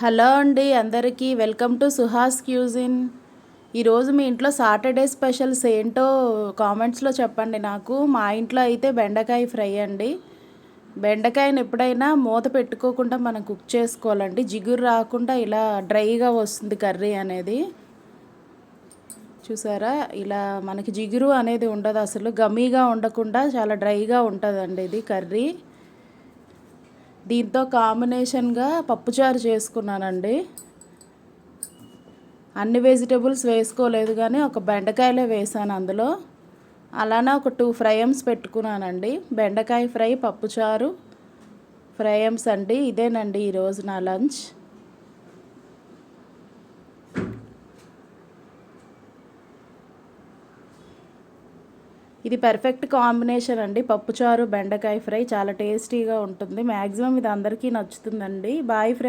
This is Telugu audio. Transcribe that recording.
హలో అండి, అందరికీ వెల్కమ్ టు సుహాస్ క్యూజిన్. ఈరోజు మీ ఇంట్లో సాటర్డే స్పెషల్స్ ఏంటో కామెంట్స్లో చెప్పండి. నాకు మా ఇంట్లో అయితే బెండకాయ ఫ్రై అండి. బెండకాయని ఎప్పుడైనా మూత పెట్టుకోకుండా మనం కుక్ చేసుకోవాలండి. జిగురు రాకుండా ఇలా డ్రైగా వస్తుంది కర్రీ అనేది. చూసారా, ఇలా మనకి జిగురు అనేది ఉండదు, అసలు గమ్మీగా ఉండకుండా చాలా డ్రైగా ఉంటుందండి ఇది కర్రీ. దీంతో కాంబినేషన్గా పప్పుచారు చేసుకున్నానండి. అన్ని వెజిటేబుల్స్ వేసుకోలేదు, కానీ ఒక బెండకాయలే వేసాను అందులో. అలానే ఒక 2 ఫ్రైమ్స్ పెట్టుకున్నానండి. బెండకాయ ఫ్రై, పప్పుచారు, ఫ్రైమ్స్ అండి. ఇదేనండి ఈరోజు నా లంచ్. ఇది పర్ఫెక్ట్ కాంబినేషన్ అండి. పప్పుచారు, బెండకాయ ఫ్రై చాలా టేస్టీగా ఉంటుంది. మ్యాక్సిమం ఇది అందరికీ నచ్చుతుందండి. Bye friends.